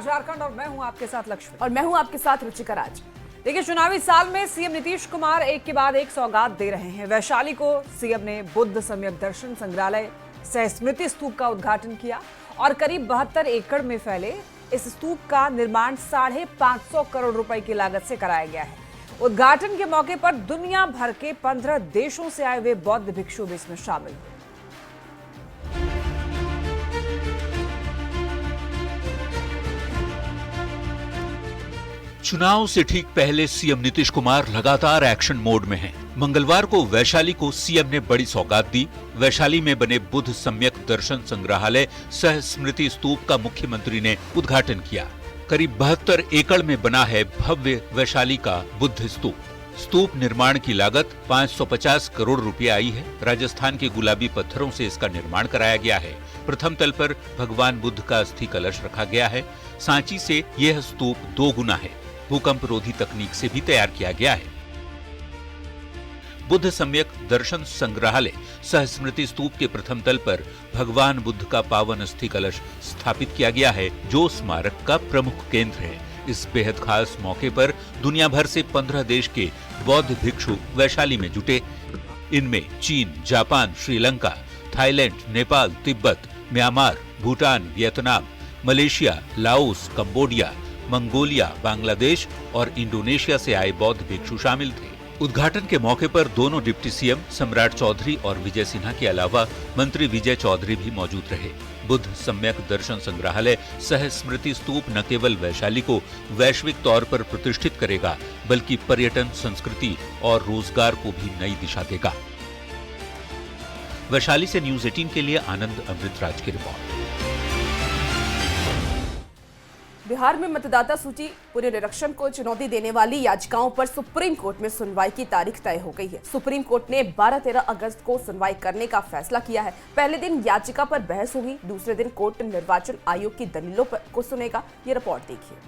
नमस्कार झारखंड, और मैं हूं आपके साथ लक्ष्मी। और मैं हूं आपके साथ रुचिका राज। देखिए, चुनावी साल में सीएम नीतीश कुमार एक के बाद एक सौगात दे रहे हैं। वैशाली को सीएम ने बुद्ध सम्यक दर्शन संग्रहालय सह स्मृति स्तूप का उद्घाटन किया और करीब 72 एकड़ में फैले इस स्तूप का निर्माण 550 करोड़ रुपए की लागत से कराया गया है। उद्घाटन के मौके पर दुनिया भर के 15 देशों से आए हुए बौद्ध भिक्षु भी इसमें शामिल हुए। चुनाव से ठीक पहले सीएम नीतीश कुमार लगातार एक्शन मोड में हैं। मंगलवार को वैशाली को सीएम ने बड़ी सौगात दी। वैशाली में बने बुद्ध सम्यक दर्शन संग्रहालय सह स्मृति स्तूप का मुख्यमंत्री ने उद्घाटन किया। करीब 72 एकड़ में बना है भव्य वैशाली का बुद्ध स्तूप। स्तूप निर्माण की लागत 550 करोड़ रुपए आई है। राजस्थान के गुलाबी पत्थरों से इसका निर्माण कराया गया है। प्रथम तल पर भगवान बुद्ध का अस्थि कलश रखा गया है। सांची से यह स्तूप 2 गुना है। भूकंप रोधी तकनीक से भी तैयार किया गया है। बुद्ध सम्यक दर्शन संग्रहालय सह स्मृति स्तूप के प्रथम तल पर भगवान बुद्ध का पावन अस्थि कलश स्थापित किया गया है, जो स्मारक का प्रमुख केंद्र है। इस बेहद खास मौके पर दुनिया भर से 15 देश के बौद्ध भिक्षु वैशाली में जुटे। इनमें चीन, Japan, Sri Lanka, Thailand, Nepal, Tibet, Myanmar, Bhutan, Vietnam, Malaysia, Laos, Cambodia, Mongolia, Bangladesh और इंडोनेशिया से आए बौद्ध भिक्षु शामिल थे। उद्घाटन के मौके पर दोनों डिप्टी सीएम सम्राट चौधरी और विजय सिन्हा के अलावा मंत्री विजय चौधरी भी मौजूद रहे। बुद्ध सम्यक दर्शन संग्रहालय सह स्मृति स्तूप न केवल वैशाली को वैश्विक तौर पर प्रतिष्ठित करेगा, बल्कि पर्यटन, संस्कृति और रोजगार को भी नई दिशा देगा। वैशाली से न्यूज 18 के लिए आनंद अमृतराज की रिपोर्ट। बिहार में मतदाता सूची पुनरीक्षण को चुनौती देने वाली याचिकाओं पर सुप्रीम कोर्ट में सुनवाई की तारीख तय हो गई है। सुप्रीम कोर्ट ने 12-13 अगस्त को सुनवाई करने का फैसला किया है। पहले दिन याचिका पर बहस होगी, दूसरे दिन कोर्ट निर्वाचन आयोग की दलीलों को सुनेगा। ये रिपोर्ट देखिए।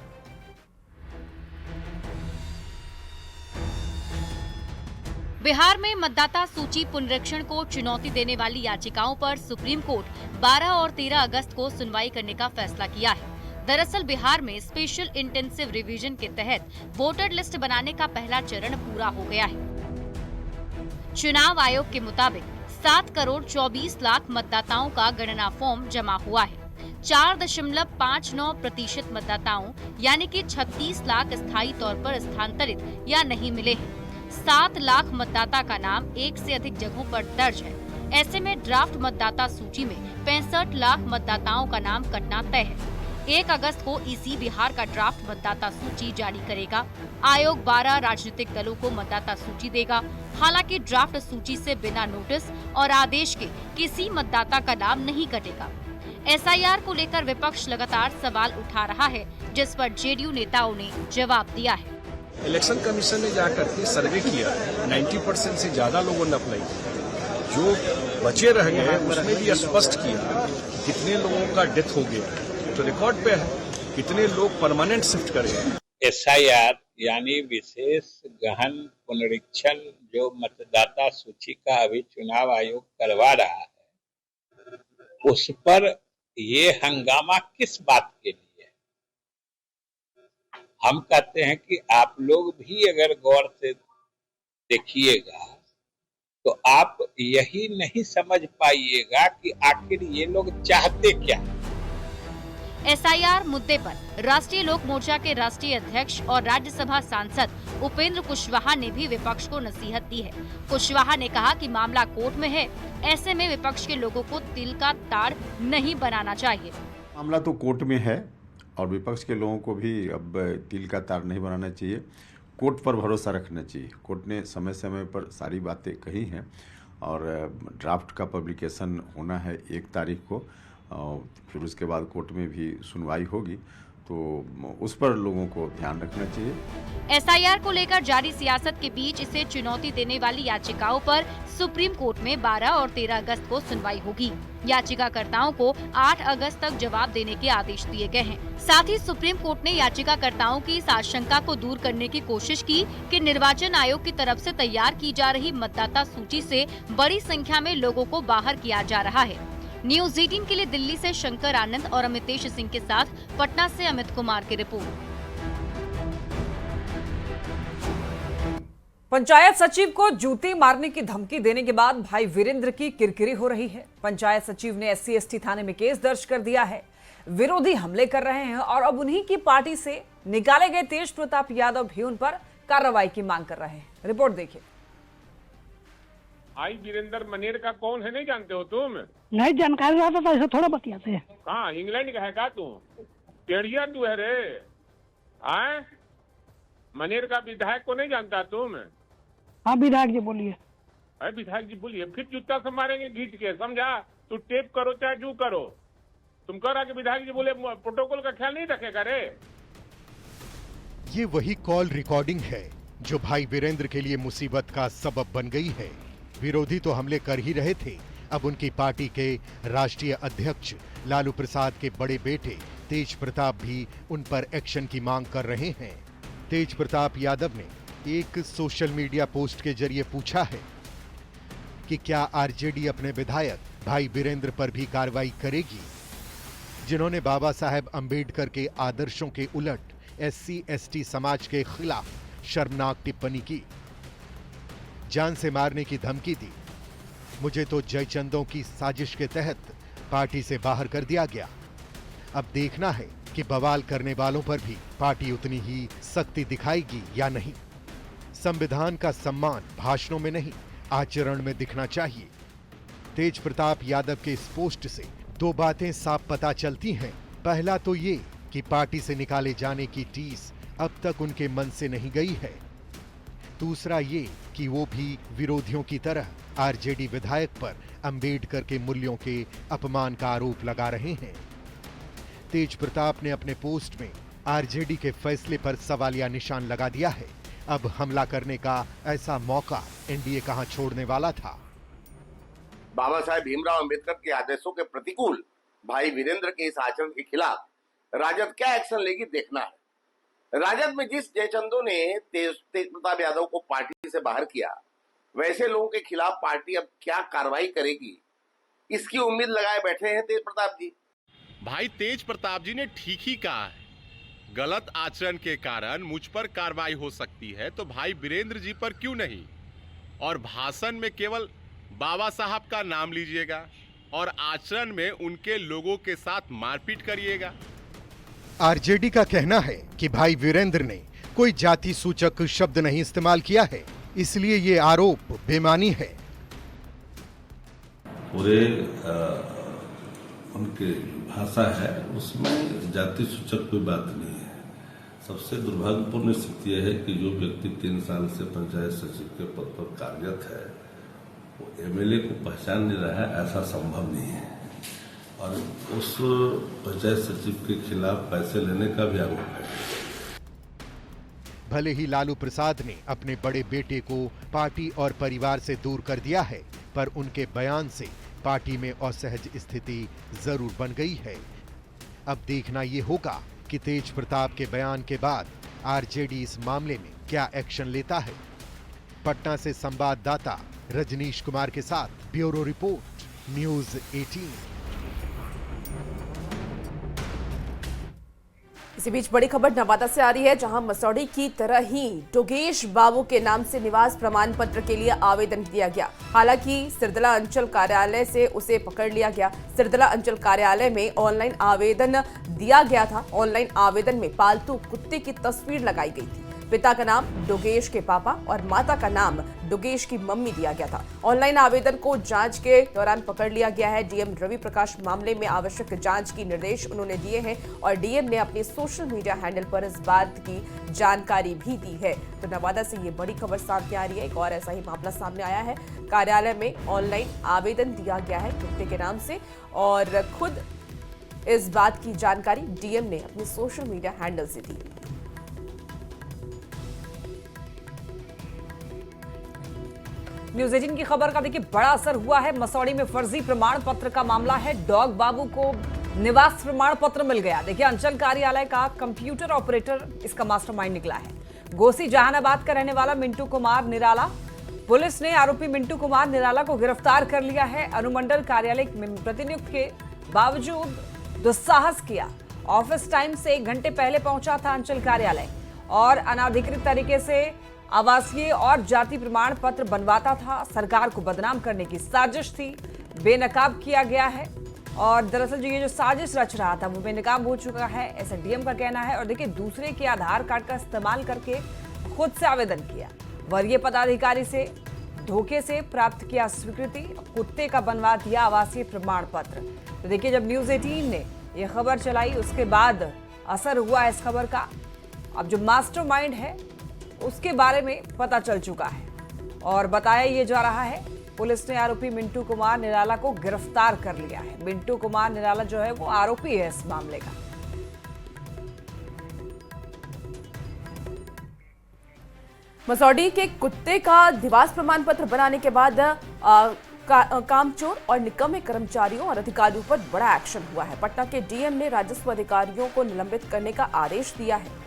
बिहार में मतदाता सूची पुनरीक्षण को चुनौती देने वाली याचिकाओं पर सुप्रीम कोर्ट 12 और 13 अगस्त को सुनवाई करने का फैसला किया है। दरअसल बिहार में स्पेशल इंटेंसिव रिवीजन के तहत वोटर लिस्ट बनाने का पहला चरण पूरा हो गया है। चुनाव आयोग के मुताबिक 7 करोड़ 24 लाख मतदाताओं का गणना फॉर्म जमा हुआ है। 4.59% मतदाताओं यानी कि 36 लाख स्थायी तौर पर स्थानांतरित या नहीं मिले हैं। 7 लाख मतदाता का नाम एक से अधिक जगहों पर दर्ज है। ऐसे में ड्राफ्ट मतदाता सूची में 65 लाख मतदाताओं का नाम कटना तय है। 1 अगस्त को ईसी बिहार का ड्राफ्ट मतदाता सूची जारी करेगा। आयोग 12 राजनीतिक दलों को मतदाता सूची देगा। हालांकि ड्राफ्ट सूची से बिना नोटिस और आदेश के किसी मतदाता का नाम नहीं कटेगा। एसआईआर को लेकर विपक्ष लगातार सवाल उठा रहा है, जिस पर जेडीयू नेताओं ने जवाब दिया है। इलेक्शन कमीशन ने जाकर के सर्वे किया, 90% से ज्यादा लोगों ने अप्लाई किया। जो बचे रह गए उसमें भी स्पष्ट किया कितने लोगों का डेथ हो गया, तो रिकॉर्ड पे है कितने लोग परमानेंट शिफ्ट करेंगे। एसआईआर यानी विशेष गहन पुनरीक्षण जो मतदाता सूची का अभी चुनाव आयोग करवा रहा है, उस पर ये हंगामा किस बात के लिए? हम कहते हैं कि आप लोग भी अगर गौर से देखिएगा तो आप यही नहीं समझ पाइएगा कि आखिर ये लोग चाहते क्या है। एसआईआर मुद्दे पर राष्ट्रीय लोक मोर्चा के राष्ट्रीय अध्यक्ष और राज्यसभा सांसद उपेंद्र कुशवाहा ने भी विपक्ष को नसीहत दी है। कुशवाहा ने कहा कि मामला कोर्ट में है, ऐसे में विपक्ष के लोगों को तिल का ताड़ नहीं बनाना चाहिए। मामला तो कोर्ट में है और विपक्ष के लोगों को भी अब तिल का ताड़ नहीं बनाना चाहिए, कोर्ट पर भरोसा रखना चाहिए। कोर्ट ने समय समय पर सारी बातें कही हैं और ड्राफ्ट का पब्लिकेशन होना है 1 तारीख को, फिर उसके बाद कोर्ट में भी सुनवाई होगी, तो उस पर लोगों को ध्यान रखना चाहिए। एसआईआर को लेकर जारी सियासत के बीच इसे चुनौती देने वाली याचिकाओं पर सुप्रीम कोर्ट में 12 और 13 अगस्त को सुनवाई होगी। याचिकाकर्ताओं को 8 अगस्त तक जवाब देने के आदेश दिए गए हैं। साथ ही सुप्रीम कोर्ट ने याचिकाकर्ताओं की इस आशंका को दूर करने की कोशिश की कि निर्वाचन आयोग की तरफ से तैयार की जा रही मतदाता सूची से बड़ी संख्या में लोगों को बाहर किया जा रहा है। न्यूज 18 के लिए दिल्ली से शंकर आनंद और अमितेश सिंह के साथ पटना से अमित कुमार की रिपोर्ट। पंचायत सचिव को जूती मारने की धमकी देने के बाद भाई वीरेंद्र की किरकिरी हो रही है। पंचायत सचिव ने SC/ST थाने में केस दर्ज कर दिया है। विरोधी हमले कर रहे हैं और अब उन्हीं की पार्टी से निकाले गए तेज प्रताप यादव भी उन पर कार्रवाई की मांग कर रहे हैं। रिपोर्ट देखिए। भाई वीरेंद्र मनेर का कौन है, नहीं जानते हो तुम? नहीं जानकारी रहता तो ऐसा थोड़ा बतियाते हैं। कहाँ इंग्लैंड का है का तू? टेढ़िया तू है रे। आए मनेर का विधायक को नहीं जानता तुम? हाँ विधायक जी बोलिए। अरे विधायक जी बोलिए, फिर जूता से मारेंगे घींच के, समझा? तू टेप करो चाहे जू करो। तुम कह रहा कि विधायक जी बोले प्रोटोकॉल का ख्याल नहीं रखेगा रे। ये वही कॉल रिकॉर्डिंग है जो भाई वीरेंद्र के लिए मुसीबत का सबब बन गई है। विरोधी तो हमले कर ही रहे थे, अब उनकी पार्टी के राष्ट्रीय अध्यक्ष लालू प्रसाद के बड़े बेटे तेज प्रताप भी उन पर एक्शन की मांग कर रहे हैं। तेज प्रताप यादव ने एक सोशल मीडिया पोस्ट के जरिए पूछा है कि क्या आरजेडी अपने विधायक भाई वीरेंद्र पर भी कार्रवाई करेगी, जिन्होंने बाबा साहेब अंबेडकर के आदर्शों के उलट SC/ST समाज के खिलाफ शर्मनाक टिप्पणी की, जान से मारने की धमकी दी। मुझे तो जयचंदों की साजिश के तहत पार्टी से बाहर कर दिया गया। अब देखना है कि बवाल करने वालों पर भी पार्टी उतनी ही सख्ती दिखाएगी या नहीं। संविधान का सम्मान भाषणों में नहीं, आचरण में दिखना चाहिए। तेज प्रताप यादव के इस पोस्ट से दो बातें साफ पता चलती हैं। पहला तो ये कि पार्टी से निकाले जाने की टीस अब तक उनके मन से नहीं गई है। दूसरा ये कि वो भी विरोधियों की तरह आरजेडी विधायक पर अंबेडकर के मूल्यों के अपमान का आरोप लगा रहे हैं। तेज प्रताप ने अपने पोस्ट में आरजेडी के फैसले पर सवालिया निशान लगा दिया है। अब हमला करने का ऐसा मौका एनडीए कहां छोड़ने वाला था। बाबा साहेब भीमराव अंबेडकर के आदेशों के प्रतिकूल भाई वीरेंद्र के इस आचरण के खिलाफ राजद क्या एक्शन लेगी देखना है। राजद में जिस जयचंदों ने तेज प्रताप यादव को पार्टी से बाहर किया, वैसे लोगों के खिलाफ पार्टी अब क्या कार्रवाई करेगी, इसकी उम्मीद लगाए बैठे हैं तेज प्रताप जी। भाई तेज प्रताप जी ने ठीक ही कहा है, गलत आचरण के कारण मुझ पर कार्रवाई हो सकती है तो भाई वीरेंद्र जी पर क्यों नहीं। और भाषण में केवल बाबा साहब का नाम लीजिएगा और आचरण में उनके लोगों के साथ मारपीट करिएगा। आरजेडी का कहना है कि भाई वीरेंद्र ने कोई जाति सूचक शब्द नहीं इस्तेमाल किया है, इसलिए ये आरोप बेमानी है। पूरे उनके भाषा है उसमें जाति सूचक कोई बात नहीं है। सबसे दुर्भाग्यपूर्ण स्थिति यह है कि जो व्यक्ति 3 साल से पंचायत सचिव के पद पर कार्यरत है वो MLA को पहचान नहीं रहा है, ऐसा संभव नहीं है। और उस पंचायत सचिव के खिलाफ पैसे लेने का भी आरोप है। भले ही लालू प्रसाद ने अपने बड़े बेटे को पार्टी और परिवार से दूर कर दिया है, पर उनके बयान से पार्टी में असहज स्थिति जरूर बन गई है। अब देखना ये होगा कि तेज प्रताप के बयान के बाद आरजेडी इस मामले में क्या एक्शन लेता है। पटना से संवाददाता रजनीश कुमार के साथ ब्यूरो रिपोर्ट, न्यूज 18। इसी बीच बड़ी खबर नवादा से आ रही है, जहां मसौड़ी की तरह ही डोगेश बाबू के नाम से निवास प्रमाण पत्र के लिए आवेदन दिया गया। हालांकि सिरदला अंचल कार्यालय से उसे पकड़ लिया गया। सिरदला अंचल कार्यालय में ऑनलाइन आवेदन दिया गया था। ऑनलाइन आवेदन में पालतू कुत्ते की तस्वीर लगाई गई थी। पिता का नाम डोगेश के पापा और माता का नाम डोगेश की मम्मी दिया गया था। ऑनलाइन आवेदन को जांच के दौरान पकड़ लिया गया है। डीएम रवि प्रकाश मामले में आवश्यक जांच की निर्देश उन्होंने दिए हैं और डीएम ने अपने सोशल मीडिया हैंडल पर इस बात की जानकारी भी दी है। तो नवादा से ये बड़ी खबर सामने आ रही है। एक और ऐसा ही मामला सामने आया है। कार्यालय में ऑनलाइन आवेदन दिया गया है कुत्ते के नाम से और खुद इस बात की जानकारी डीएम ने अपने सोशल मीडिया हैंडल से दी। न्यूज 18 की खबर का देखिए बड़ा असर हुआ है। मसौड़ी में फर्जी प्रमाण पत्र का मामला है। डॉग बाबू को निवास प्रमाण पत्र मिल गया। देखिए अंचल कार्यालय का कंप्यूटर ऑपरेटर इसका मास्टरमाइंड निकला है। गोसी जहानाबाद का रहने वाला मिंटू कुमार निराला पुलिस ने आरोपी मिंटू कुमार निराला को गिरफ्तार कर लिया है। अनुमंडल कार्यालय में प्रतिनियुक्त के बावजूद दुस्साहस किया। ऑफिस टाइम से 1 घंटे पहले पहुंचा था अंचल कार्यालय और अनाधिकृत तरीके से आवासीय और जाति प्रमाण पत्र बनवाता था। सरकार को बदनाम करने की साजिश थी, बेनकाब किया गया है और दरअसल ये जो साजिश रच रहा था वो बेनकाब हो चुका है, ऐसा डीएम का कहना है। और देखिए, दूसरे के आधार कार्ड का इस्तेमाल करके खुद से आवेदन किया, वरीय पदाधिकारी से धोखे से प्राप्त किया स्वीकृति, कुत्ते का बनवा दिया आवासीय प्रमाण पत्र। तो देखिए, जब न्यूज़ 18 ने यह खबर चलाई उसके बाद असर हुआ इस खबर का। अब जो मास्टरमाइंड है उसके बारे में पता चल चुका है और बताया ये जा रहा है पुलिस ने आरोपी मिंटू कुमार निराला को गिरफ्तार कर लिया है। मिंटू कुमार निराला जो है वो आरोपी है इस मामले का। मसौढ़ी के कुत्ते का निवास प्रमाण पत्र बनाने के बाद कामचोर और निकम्मे कर्मचारियों और अधिकारियों पर बड़ा एक्शन हुआ है। पटना के डीएम ने राजस्व अधिकारियों को निलंबित करने का आदेश दिया है।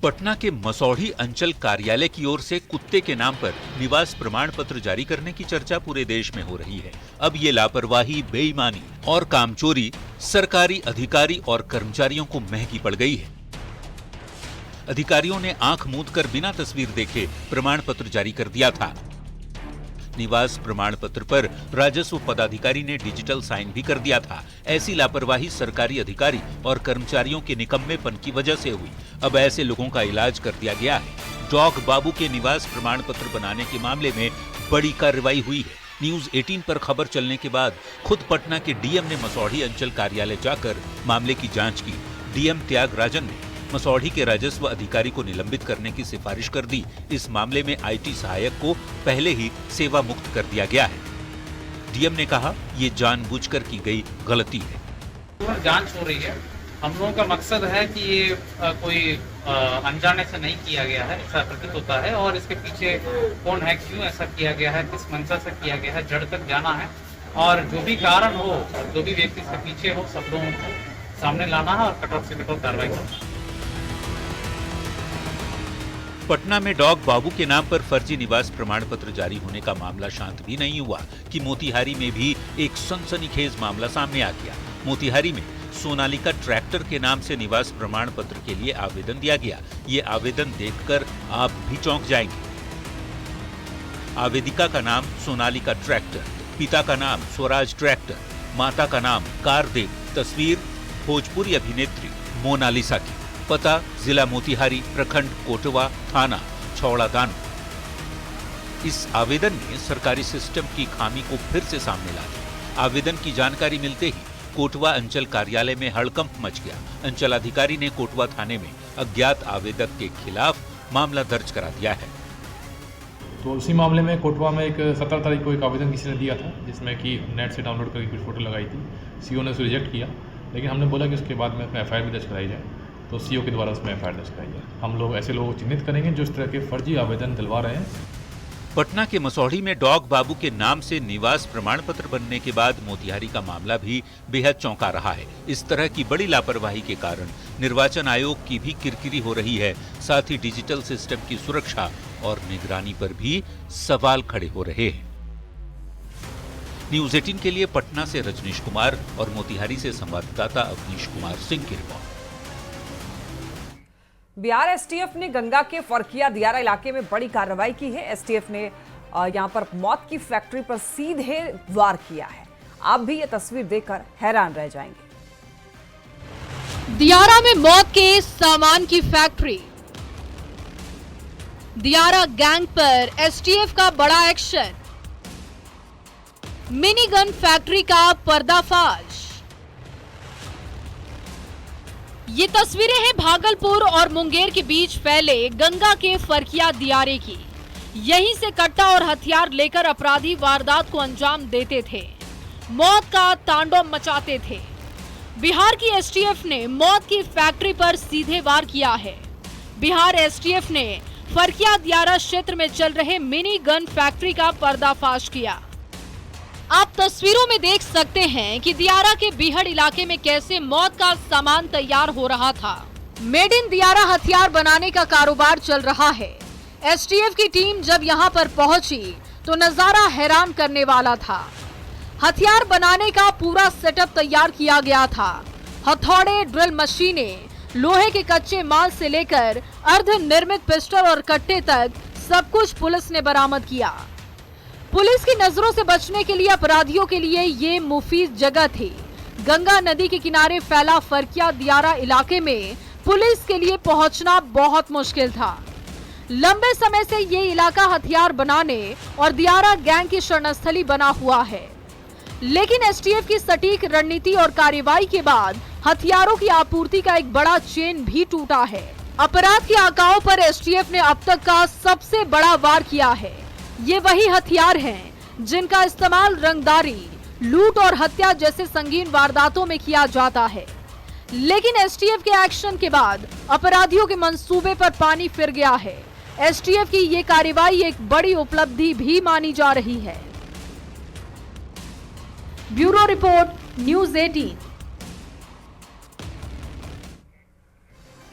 पटना के मसौढ़ी अंचल कार्यालय की ओर से कुत्ते के नाम पर निवास प्रमाण पत्र जारी करने की चर्चा पूरे देश में हो रही है। अब ये लापरवाही, बेईमानी और कामचोरी सरकारी अधिकारी और कर्मचारियों को महंगी पड़ गई है। अधिकारियों ने आंख मूंद कर बिना तस्वीर देखे प्रमाण पत्र जारी कर दिया था। निवास प्रमाण पत्र पर राजस्व पदाधिकारी ने डिजिटल साइन भी कर दिया था। ऐसी लापरवाही सरकारी अधिकारी और कर्मचारियों के निकम्मेपन की वजह से हुई। अब ऐसे लोगों का इलाज कर दिया गया है। डॉग बाबू के निवास प्रमाण पत्र बनाने के मामले में बड़ी कार्रवाई हुई है। न्यूज़ 18 पर खबर चलने के बाद खुद पटना के डीएम ने मसौढ़ी अंचल कार्यालय जाकर मामले की जांच की। डीएम त्यागराजन ने मसौढ़ी के राजस्व अधिकारी को निलंबित करने की सिफारिश कर दी। इस मामले में आईटी सहायक को पहले ही सेवा मुक्त कर दिया गया है। डीएम ने कहा, ये जानबूझकर की गई गलती है। जांच हो रही है। हम लोगों का मकसद है कि ये कोई अनजाने से नहीं किया गया है, ऐसा प्रतीत होता है। और इसके पीछे कौन है, क्यों ऐसा किया गया है, किस मंशा से किया गया है, जड़ तक जाना है। और जो भी कारण हो, जो भी व्यक्ति इसके पीछे हो, सब लोगों को सामने लाना है और कठोर से कठोर कार्रवाई करना है। पटना में डॉग बाबू के नाम पर फर्जी निवास प्रमाण पत्र जारी होने का मामला शांत भी नहीं हुआ कि मोतिहारी में भी एक सनसनीखेज मामला सामने आ गया। मोतिहारी में सोनालिका ट्रैक्टर के नाम से निवास प्रमाण पत्र के लिए आवेदन दिया गया। ये आवेदन देखकर आप भी चौंक जाएंगे। आवेदिका का नाम सोनालिका ट्रैक्टर, पिता का नाम स्वराज ट्रैक्टर, माता का नाम कारदेव, तस्वीर भोजपुरी अभिनेत्री मोनालिसा की, पता जिला मोतिहारी, प्रखंड कोटवा, थाना छौड़ादान। इस आवेदन ने सरकारी सिस्टम की खामी को फिर से सामने ला दिया। आवेदन की जानकारी मिलते ही कोटवा अंचल कार्यालय में हड़कंप मच गया। अंचल अधिकारी ने कोटवा थाने में अज्ञात आवेदक के खिलाफ मामला दर्ज करा दिया है। तो उसी मामले में कोटवा में एक 17 तारीख को एक आवेदन किसी ने दिया था, जिसमें कि नेट से डाउनलोड करके कुछ फोटो लगाई थी। सीओ ने उसे रिजेक्ट किया, लेकिन हमने बोला कि उसके बाद में उसमें एफआईआर भी दर्ज कराई जाए। तो सीओ के द्वारा उसमें एफआईआर दर्ज कराई जाए। हम लोग ऐसे लोगों को चिन्हित करेंगे जो इस तरह के फर्जी आवेदन दिलवा रहे हैं। पटना के मसौढ़ी में डॉग बाबू के नाम से निवास प्रमाण पत्र बनने के बाद मोतिहारी का मामला भी बेहद चौंका रहा है। इस तरह की बड़ी लापरवाही के कारण निर्वाचन आयोग की भी किरकिरी हो रही है। साथ ही डिजिटल सिस्टम की सुरक्षा और निगरानी पर भी सवाल खड़े हो रहे हैं। न्यूज़ 18 के लिए पटना से रजनीश कुमार और मोतिहारी से संवाददाता अवनीश कुमार सिंह की रिपोर्ट। बिहार एसटीएफ ने गंगा के फरकिया दियारा इलाके में बड़ी कार्रवाई की है। एसटीएफ ने यहां पर मौत की फैक्ट्री पर सीधे वार किया है। आप भी ये तस्वीर देखकर हैरान रह जाएंगे। दियारा में मौत के सामान की फैक्ट्री। दियारा गैंग पर एसटीएफ का बड़ा एक्शन। मिनी गन फैक्ट्री का पर्दाफाश। ये तस्वीरें हैं भागलपुर और मुंगेर के बीच फैले गंगा के फरकिया दियारे की। यहीं से कट्टा और हथियार लेकर अपराधी वारदात को अंजाम देते थे, मौत का तांडव मचाते थे। बिहार की एसटीएफ ने मौत की फैक्ट्री पर सीधे वार किया है। बिहार एसटीएफ ने फरकिया दियारा क्षेत्र में चल रहे मिनी गन फैक्ट्री का पर्दाफाश किया। आप तस्वीरों में देख सकते हैं कि दियारा के बीहड़ इलाके में कैसे मौत का सामान तैयार हो रहा था। मेड इन दियारा हथियार बनाने का कारोबार चल रहा है। एसटीएफ की टीम जब यहां पर पहुंची तो नजारा हैरान करने वाला था। हथियार बनाने का पूरा सेटअप तैयार किया गया था। हथौड़े, ड्रिल मशीनें, लोहे के कच्चे माल से लेकर अर्ध निर्मित पिस्टल और कट्टे तक सब कुछ पुलिस ने बरामद किया। पुलिस की नजरों से बचने के लिए अपराधियों के लिए ये मुफीद जगह थी। गंगा नदी के किनारे फैला फरकिया दियारा इलाके में पुलिस के लिए पहुंचना बहुत मुश्किल था। लंबे समय से ये इलाका हथियार बनाने और दियारा गैंग की शरणस्थली बना हुआ है, लेकिन एसटीएफ की सटीक रणनीति और कार्रवाई के बाद हथियारों की आपूर्ति का एक बड़ा चेन भी टूटा है। अपराध की आकाओं पर एसटीएफ ने अब तक का सबसे बड़ा वार किया है। ये वही हथियार हैं जिनका इस्तेमाल रंगदारी, लूट और हत्या जैसे संगीन वारदातों में किया जाता है, लेकिन एसटीएफ के एक्शन के बाद अपराधियों के मंसूबे पर पानी फिर गया है। एसटीएफ की ये कार्रवाई एक बड़ी उपलब्धि भी मानी जा रही है। Bureau report, news 18।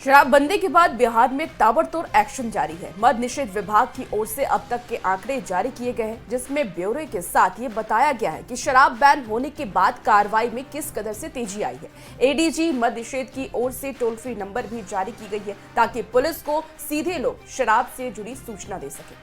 शराबबंदी के बाद बिहार में ताबड़तोड़ एक्शन जारी है। मद्य निषेध विभाग की ओर से अब तक के आंकड़े जारी किए गए हैं, जिसमें ब्यौरे के साथ ये बताया गया है कि शराब बैन होने के बाद कार्रवाई में किस कदर से तेजी आई है। एडीजी मद्य निषेध की ओर से टोल फ्री नंबर भी जारी की गई है ताकि पुलिस को सीधे लोग शराब से जुड़ी सूचना दे सके।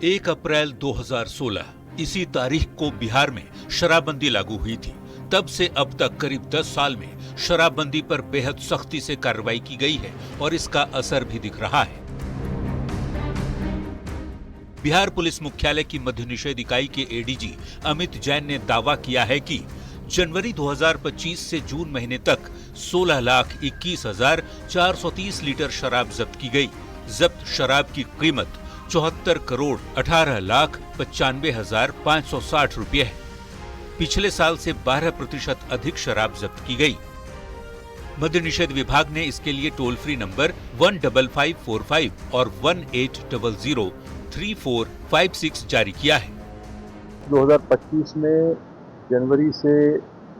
1 अप्रैल 2016 इसी तारीख को बिहार में शराबबंदी लागू हुई थी। तब से अब तक करीब 10 साल में शराबबंदी पर बेहद सख्ती से कार्रवाई की गई है और इसका असर भी दिख रहा है। बिहार पुलिस मुख्यालय की मद्य निषेध इकाई के एडीजी अमित जैन ने दावा किया है कि जनवरी 2025 से जून महीने तक 16,21,430 लीटर शराब जब्त की गई। जब्त शराब की कीमत 74,18,95,560 रुपये है। पिछले साल से 12% अधिक शराब जब्त की गई। मद्य निषेध विभाग ने इसके लिए टोल फ्री नंबर 15545 और 18003456 जारी किया है। 2025 में जनवरी से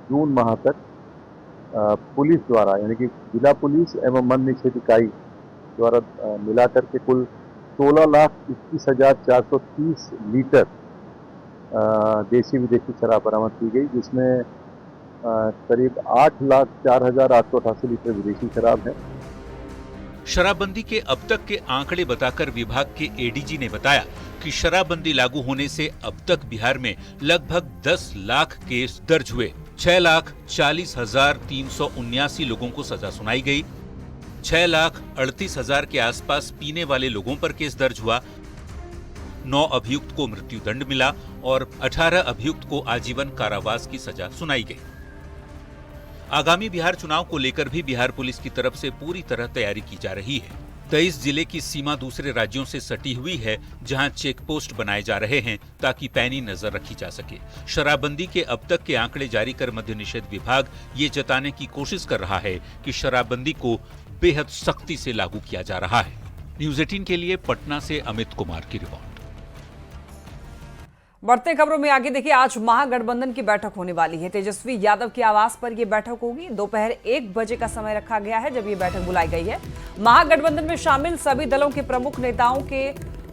जून माह तक पुलिस द्वारा यानी कि जिला पुलिस एवं मद्य निषेध इकाई द्वारा मिलाकर के कुल 16,21,430 लीटर देसी विदेशी शराब बरामद की गई, जिसमें करीब 8,04,888 लीटर विदेशी शराब है। शराबबंदी के अब तक के आंकड़े बताकर विभाग के एडीजी ने बताया कि शराबबंदी लागू होने से अब तक बिहार में लगभग 10 लाख केस दर्ज हुए। 6,40,379 लोगों को सजा सुनाई गई। 6,38,000 के आसपास पीने वाले लोगों पर केस दर्ज हुआ। 9 अभियुक्त को मृत्युदंड मिला और 18 अभियुक्त को आजीवन कारावास की सजा सुनाई गई। आगामी बिहार चुनाव को लेकर भी बिहार पुलिस की तरफ से पूरी तरह तैयारी की जा रही है। 23 जिले की सीमा दूसरे राज्यों से सटी हुई है, जहां चेक पोस्ट बनाए जा रहे हैं ताकि पैनी नजर रखी जा सके। शराबबंदी के अब तक के आंकड़े जारी कर मद्य निषेध विभाग ये जताने की कोशिश कर रहा है कि शराबबंदी को बेहद सख्ती से लागू किया जा रहा है। न्यूज़ 18 के लिए पटना से अमित कुमार की रिपोर्ट। बढ़ते खबरों में आगे देखिए, आज महागठबंधन की बैठक होने वाली है। तेजस्वी यादव के आवास पर यह बैठक होगी। दोपहर 1 बजे का समय रखा गया है जब ये बैठक बुलाई गई है। महागठबंधन में शामिल सभी दलों के प्रमुख नेताओं के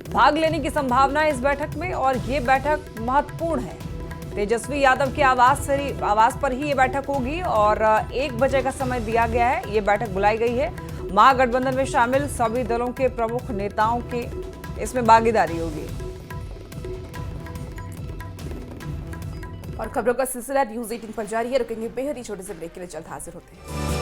भाग लेने की संभावना है इस बैठक में और ये बैठक महत्वपूर्ण है। तेजस्वी यादव के आवास पर ही ये बैठक होगी और 1 बजे का समय दिया गया है। ये बैठक बुलाई गई है। महागठबंधन में शामिल सभी दलों के प्रमुख नेताओं की इसमें भागीदारी होगी। और खबरों का सिलसिला न्यूज़ 18 पर जारी है। रुकेंगे बेहद ही छोटे से ब्रेक के लिए, जल्द हाजिर होते हैं।